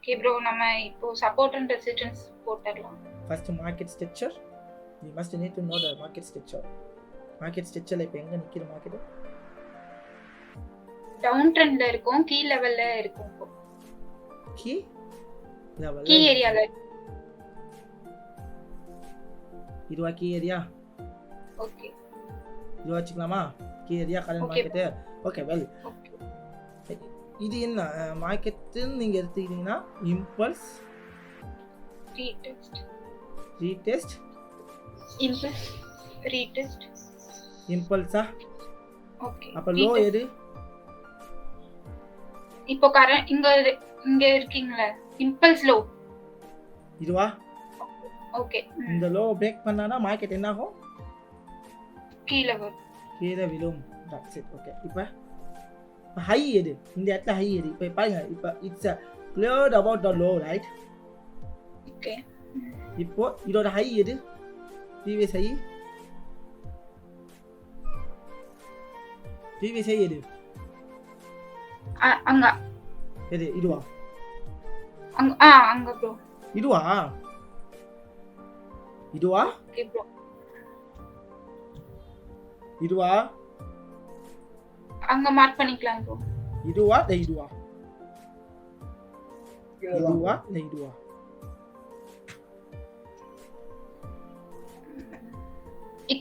Okay bro, நம்ம இப்போ support and resistance போட்டுடலாம். First market structure. you must need to know the market structure. Market ஸ்ட்ரக்சர்ல இப்போ எங்க நிக்கிற மார்க்கெட்? டவுன் ட்ரெண்ட்ல இருக்கும், கீ லெவல்ல இருக்கும். இப்போ கீ லெவல்ல கீ ஏரியால. இதுவா கீ ஏரியா? ஓகே, இது வச்சுக்கலாமா? Key area current market. Okay well. இது என்ன மார்க்கெட் நீங்க எடுத்துக்கிட்டீங்கன்னா இம்பல்ஸ், ரீடெஸ்ட், இம்பல்ஸ், ரீடெஸ்ட், இம்பல்ஸா? ஓகே. அப்ப லோ எது? இப்போ கரண்ட் இங்க இருக்கீங்களா? Impulse low. இதுவா? ஓகே. இந்த லோ பிரேக் பண்ணானா மார்க்கெட் என்ன ஆகும்? கீழ வரும். கீழ விழும். That's it. ஓகே. இப்போ ஹை எது? இந்த இடத்துல ஹை எது? இப்போ பாருங்க, இப்போ it's cleared about the low, right? Okay. இப்போ இதோட ஹை எது? previous ஹை எது? அங்க. எது? இதுவா? அங்க ப்ரோ. இதுவா? Okay bro. இதுவா? அங்க மார்க் பண்ணிக்கலாம் ப்ரோ. இதுவா? இதுவா?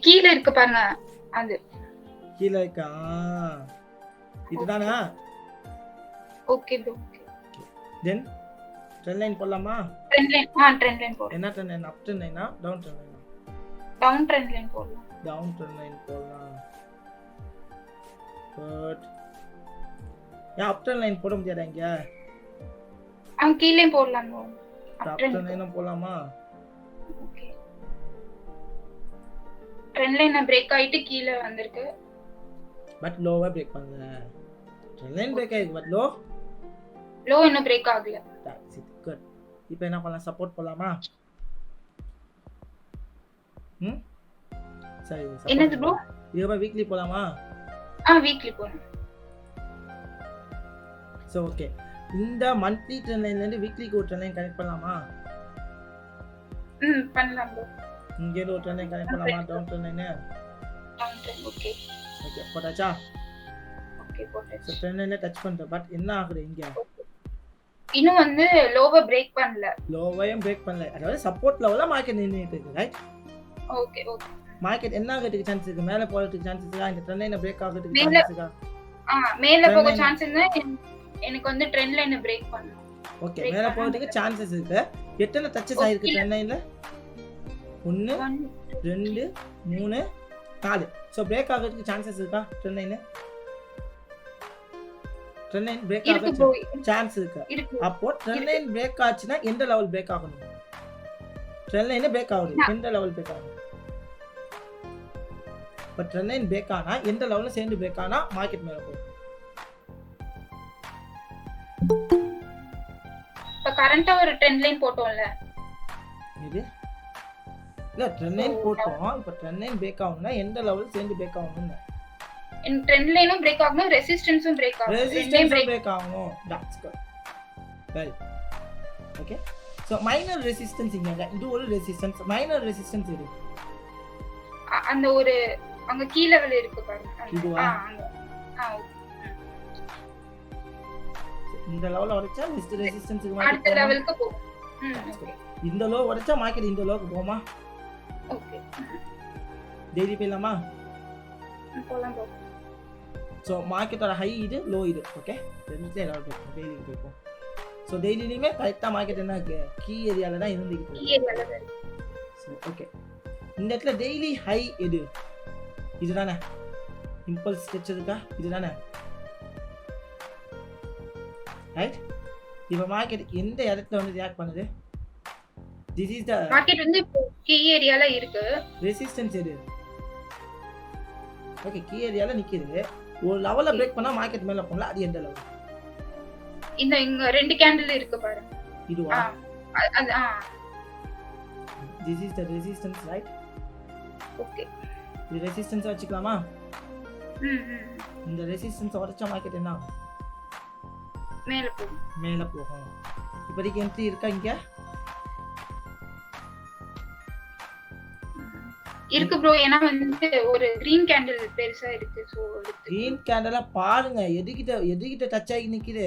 கீழ இருக்கு பாருங்க, அது கீழ இருக்கா? இதுதானா? Okay bro. Then trend line போடலாமா? ட்ரெண்ட் லைன் போடு. என்ன ட்ரெண்ட் லைன்? அப் ட்ரெண்ட் லைனா டவுன் ட்ரெண்ட் லைனா? டவுன் ட்ரெண்ட் லைன் போடலாம். டவுன் ட்ரெண்ட் லைன் போடலாம். பட் ஏன் அப் ட்ரெண்ட் லைன் போட முடியாதா இங்க? கீழே போடலாம் ப்ரோ. அப் ட்ரெண்ட் லைன் போடலாமா? ஓகே. ட்ரெண்ட் லைன் பிரேக் ஆயிட்டு கீழ வந்திருக்கு. பட் லோவா பிரேக் பண்ணல. ட்ரெண்ட் லைன் பிரேக் ஆயிருக்கு, பட் லோ இன்னும் பிரேக் ஆகல. That's it. குட். இப்போ என்ன பண்ணலாம்? சப்போர்ட் போடலாமா? சரி. என்னது ப்ரோ? இதுவா வீக்லி போலாமா? வீக்லி போலாம். So okay. இந்த மந்த்லி ட்ரெண்ட் லைன்ல இருந்து வீக்லிக்கு ஒரு ட்ரெண்ட் லைன் கனெக்ட் பண்ணலாமா? பண்ணலாம் ப்ரோ. இங்க ஒரு ட்ரெண்ட் லைன் கனெக்ட் பண்ணலாமா? Down trend line. Down trend. Okay. போட்டாச்சா? ஓகே, போட்டாச்சு. சோ ட்ரெண்ட் லைன்ல டச் பண்ற. பட் என்ன ஆகுது இங்க? இன்னும் வந்து லோவ பிரேக் பண்ணல. லோவையும் பிரேக் பண்ணல. அதாவது சப்போர்ட் லெவல்ல மார்க்கெட் நின்னுட்டு இருக்கு, ரைட்? ஓகே. மார்க்கெட் என்ன ஆகிறதுக்கு சான்ஸ் இருக்கு? மேல போறதுக்கு சான்ஸ் இருக்கா? இந்த ட்ரெண்ட் லைனை பிரேக் ஆகிறதுக்கு சான்ஸ் இருக்கா? மேல போக சான்ஸ் இருந்தா எனக்கு வந்து ட்ரெண்ட் லைனை பிரேக் பண்ணனும். ஓகே, மேல போறதுக்கு சான்சஸ் இருக்கு. எத்தனை டச்சஸ் ஆயிருக்கு ட்ரெண்ட் லைன்ல? 1 2 3 4. சோ பிரேக் ஆகிறதுக்கு சான்சஸ் இருக்கா? ட்ரெண்ட் லைன் பிரேக் ஆகிறதுக்கு சான்ஸ் இருக்கு. அப்போ ட்ரெண்ட் லைன் பிரேக் ஆச்சுனா எந்த லெவல் பிரேக் ஆகணும்? ட்ரெண்ட் லைன் பிரேக் ஆகுது, எந்த லெவல் பிரேக் ஆகணும்? பட் ட்ரெண்ட் லைன் பிரேக் ஆனா எந்த லெவல்ல சேர்ந்து பிரேக் ஆனா மார்க்கெட் மேல போகும்? இப்ப கரண்டா ஒரு ட்ரெண்ட் லைன் போட்டோம்ல, இது இல்ல ட்ரெண்ட் லைன் போட்டோம். இப்ப ட்ரெண்ட் லைன் பிரேக் ஆகணும்னா எந்த லெவல் சேர்ந்து பிரேக் ஆகணும்னு? இந்த ட்ரெண்ட் லைனும் பிரேக் ஆகணும், ரெசிஸ்டன்ஸும் பிரேக் ஆகணும். ரெசிஸ்டன்ஸும் பிரேக் ஆகணும். That's good. Well okay. So minor resistance இங்க இது ஒரு ரெசிஸ்டன்ஸ். மைனர் ரெசிஸ்டன்ஸ் இது அந்த ஒரு அங்க கீழ லெவல் இருக்கு பாருங்க. இதுவா? ஓகே. இந்த லெவல்ல உடைச்சா நெக்ஸ்ட் ரெசிஸ்டன்ஸ்க்கு மார்க்கெட் அடுத்த லெவலுக்கு போகும். இந்த லோ உடைச்சா மார்க்கெட் இந்த லோக்கு போகுமா? ஓகே. டெய்லி போலாமா? போலாம் bro. சோ மார்க்கெட்டோட ஹை இது, லோ இது. ஓகே, ரெண்டுல ஏதாவது டெய்லி போகும். சோ டெய்லிலயுமே கரெக்ட்டா மார்க்கெட் என்ன இருக்கு? கீ ஏரியால தான் இருந்துகிட்டு இருக்கு. கீ ஏரியால தான் இருக்கு. So okay. இந்த இடத்துல டெய்லி ஹை எது? இதுதானே? இம்பல்ஸ் ஸ்ட்ரக்சர் இருக்கா? இதுதானே? ரைட்? இப்போ மார்க்கெட் எந்த இடத்துல வந்து ரியாக்ட் பண்ணுது? This is the மார்க்கெட் வந்து கீ ஏரியால இருக்கு. ரெசிஸ்டன்ஸ் எது? ஓகே, கீ ஏரியால நிக்குது. ஒரு லெவல்ல பிரேக் பண்ணா மார்க்கெட் மேல போகல. அது எந்த லெவல்? இங்க ரெண்டு கேண்டில் இருக்கு பாருங்க. இதுவா? அது This is the resistance, right? Okay. இது ரெசிஸ்டன்ஸ் வச்சுக்கலாமா? இந்த ரெசிஸ்டன்ஸ் உடைச்ச மார்க்கெட் என்ன ஆகும்? மேல போகும். மேல போகும். இப்போதைக்கு என்ட்ரி இருக்கா இங்க? இருக்கு ப்ரோ. ஏன்னா வந்து ஒரு கிரீன் கேண்டில் பெருசா இருக்கு. சோ கிரீன் கேண்டலா பாருங்க. எதுகிட்ட டச் ஆகி நிக்குது?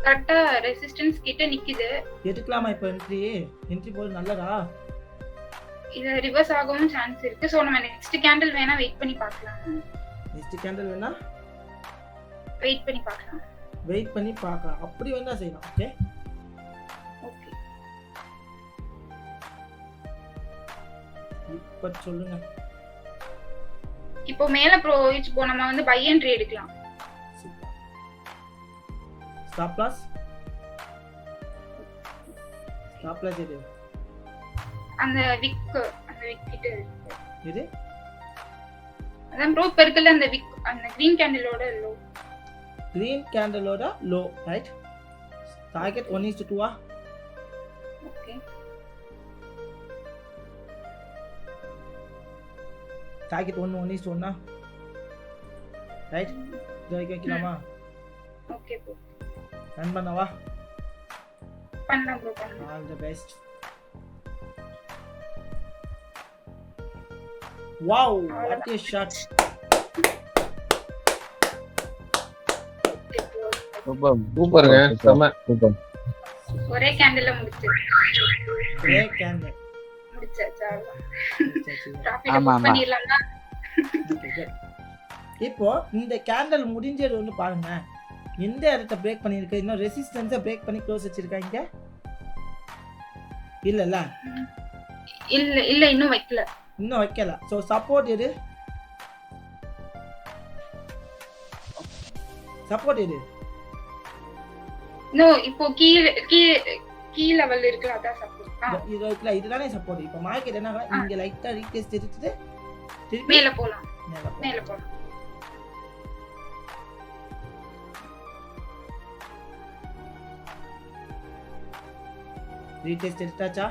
கரெக்ட்டா ரெசிஸ்டன்ஸ் கிட்ட நிக்குது. எடுக்கலாமா இப்போ என்ட்ரி? என்ட்ரி போறது நல்லதா? இது ரிவர்ஸ் ஆகவும் சான்ஸ் இருக்கு. சோ நம்ம நெக்ஸ்ட் கேண்டில் வேணா வெயிட் பண்ணி பார்க்கலாம். நெக்ஸ்ட் கேண்டில் வேணா வெயிட் பண்ணி பார்க்கலாம். வெயிட் பண்ணி பார்க்கலாம். அப்படி வேணா செய்யலாம். Okay okay. இப்போ சொல்லுங்க. இப்போ மேல ப்ரோயிச் போ நம்ம வந்து பை என்ட்ரி எடுக்கலாம். ஸ்டாப் லாஸ் எது? அந்த விக் கிட்ட இருக்கு. எது? அதான் ப்ரோ பெருக்கல அந்த விக் அந்த கிரீன் கேண்டிலோட லோ. கிரீன் கேண்டிலோட லோ ரைட். டார்கெட் 1:2 ஆ? ஓகே. டார்கெட் 1:1 ஆ? ரைட். இது வரைக்கும் வைக்கலாமா? Okay bro. ரன் பண்ணவா? பண்ணலாம் ப்ரோ பண்ணலாம். All the best. Wow what a shot. சூப்பருங்க. செம சூப்பர். ஒரே கேண்டில்ல முடிச்சிருச்சு. ஒரே கேண்டில் முடிச்சாச்சா? ஆமா ஆமா. பண்ணிரலாமா? இப்போ இந்த கேண்டில் முடிஞ்சது வந்து பாருங்க. எந்த இடத்தை பிரேக் பண்ணிருக்கு? இன்னும் ரெசிஸ்டன்ஸை பிரேக் பண்ணி க்ளோஸ் வச்சிருக்காங்க இல்லல்ல? இல்ல இன்னும் வைக்கல. இன்னும் வைக்கல. சோ சப்போர்ட் எது? நோ இப்போ கீ லெவல் இருக்குல அதான் சப்போர்ட். இது இருக்குல இதுதானே சப்போர்ட். இப்போ மார்க்கெட் என்ன இங்க லைட்டா ரீடெஸ்ட் எடுத்துட்டு திருப்பி மேல போலாம். ரீடெஸ்ட் எடுத்தாச்சா?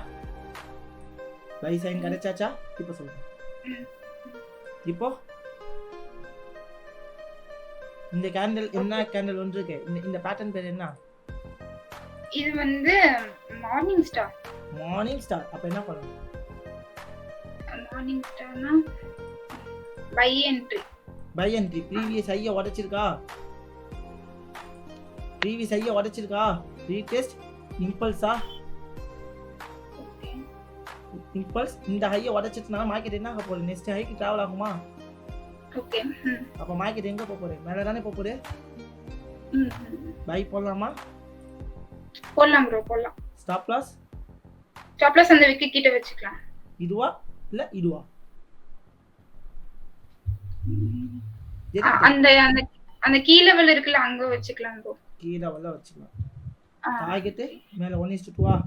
பை சைன் கிடைச்சாச்சா? இப்போ சொல்லுங்க. இப்போ இந்த கேண்டில் என்ன கேண்டில் ஒன்று இருக்கு? இந்த பேட்டர்ன் பேர் என்ன? இது வந்து மார்னிங் ஸ்டார். அப்ப என்ன பண்ணணும்? மார்னிங் ஸ்டார்னா பை என்ட்ரி. ப்ரீவியஸ் ஹைய உடைச்சிருக்கா? ரீடெஸ்ட் இம்பல்ஸா? இம்பல்ஸ் இந்த ஹைய உடைச்சிட்டனால மார்க்கெட் என்ன ஆக போகுது? நெக்ஸ்ட் ஹைக்கு டிராவல் ஆகுமா? ஓகே. அப்ப மார்க்கெட் எங்க போகுது? மேல தானே போகுது. பை போடலாமா? போடலாம் ப்ரோ போடலாம். ஸ்டாப் லாஸ் அந்த விக்கி கிட்ட வச்சுக்கலாம். இதுவா இல்ல இதுவா? அந்த அந்த அந்த கீ லெவல் இருக்குல அங்க வச்சுக்கலாம் ப்ரோ. கீ லெவல்ல வச்சுக்கலாம். டார்கெட் மேல 1:2 ஆ?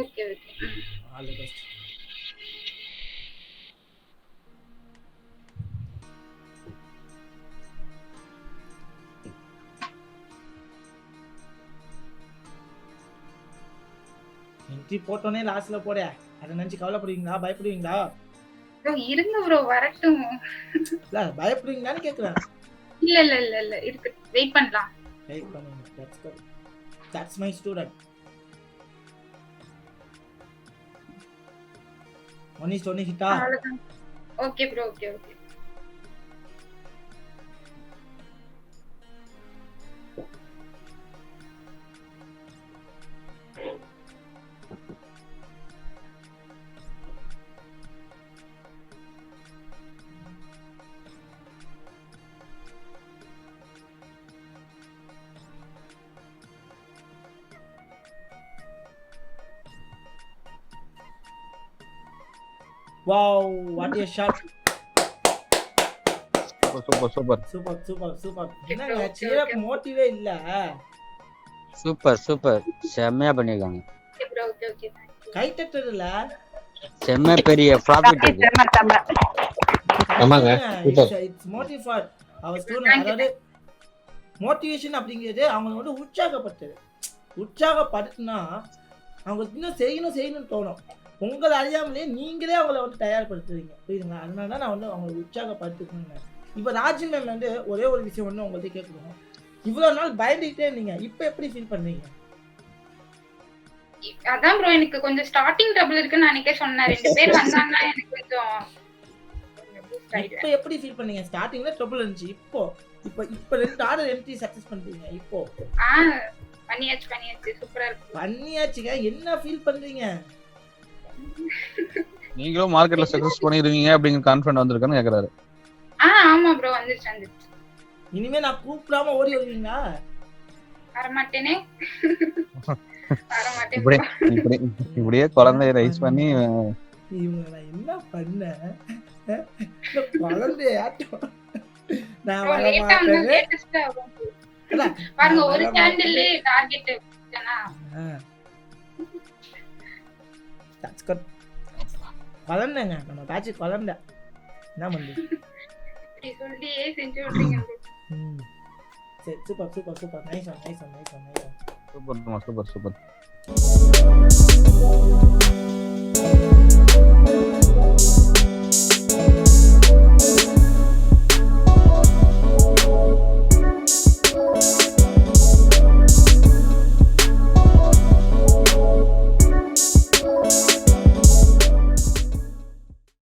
Okay. All the best. Entry போட்டோனே லாஸ்ட்ல போட அத நினைச்சு கவலைப்படுவீங்களா? பயப்படுவீங்களா? இருங்க ப்ரோ வரட்டும். இல்ல பயப்படுவீங்களான்னு கேக்குறேன். இல்ல இருக்கு. வெயிட் பண்ணலாம். வெயிட் பண்ணுங்க. That's good. That's my student. 1:1 ஹிட்டா? Okay bro okay. Wow, what a shot. Super. என்னங்க cheer மோட்டிவே இல்ல. சூப்பர் செம்மையா பண்ணிருக்காங்க. ஓகே. கை தட்டறல. செம்ம பெரிய ப்ராஃபிட் இருக்கு. ஆமாங்க. It's motive for our student. அதாவது மோட்டிவேஷன் அப்படிங்கிறது அவங்க வந்து உற்சாகப்படுத்தினா அவங்க இன்னும் செய்யணும்னு தோணும். உங்களை அறியாமலே நீங்களே அவங்கள வந்து தயார்படுத்துவீங்க. புரியுதுங்களா? அதனால தான் நான் வந்து அவங்களை உற்சாகப்படுத்திக்கணுங்க. இப்போ ராஜி மேம் வந்து ஒரே ஒரு விஷயம் ஒன்று உங்கள்கிட்ட கேட்கணும். இவ்வளோ நாள் பயந்துக்கிட்டே இருந்தீங்க. இப்போ எப்படி ஃபீல் பண்ணுவீங்க? அதான் ப்ரோ எனக்கு கொஞ்சம் ஸ்டார்டிங் ட்ரபிள் இருக்குன்னு அன்னைக்கே சொன்னேன். 2 பேர் வந்தாங்கன்னா எனக்கு கொஞ்சம் boost ஆயிடுவேன். இப்போ எப்படி ஃபீல் பண்ணீங்க? ஸ்டார்டிங்ல ட்ரபிள் இருந்துச்சு. இப்போ இப்போ இப்போ 2 ஆர்டர் என்ட்ரி சக்சஸ் பண்ணிட்டீங்க. இப்போ பண்ணியாச்சு சூப்பரா இருக்கு. பண்ணியாச்சுங்க. என்ன ஃபீல் பண்றீங்க? நீங்களும் மார்க்கெட்ல சக்சஸ் பண்ணிடுவீங்க அப்படிங்கிற கான்ஃபிடன்ட் வந்திருக்கான்னு கேக்குறாரு. ஆமா ப்ரோ வந்துச்சு. இனிமே நான் கூப்பிடாம ஓடி வருவீங்களா? வரமாட்டேனே. வரமாட்டேன். இப்படியே குழந்தைய ரைஸ் பண்ணி இவங்க நான் என்ன பண்ணேன்? குழந்தையாட்டம் நான் வர மாட்டேன். லேட்டஸ்டா பாருங்க ஒரு கேண்டில் டார்கெட் வச்சனா. குழந்தைங்க நம்ம பேட்ச் குழந்தை என்ன பண்ணுது? இப்படி சொல்லியே செஞ்சு விடுறீங்க. சரி super super super nice one nice one nice one nice one super super super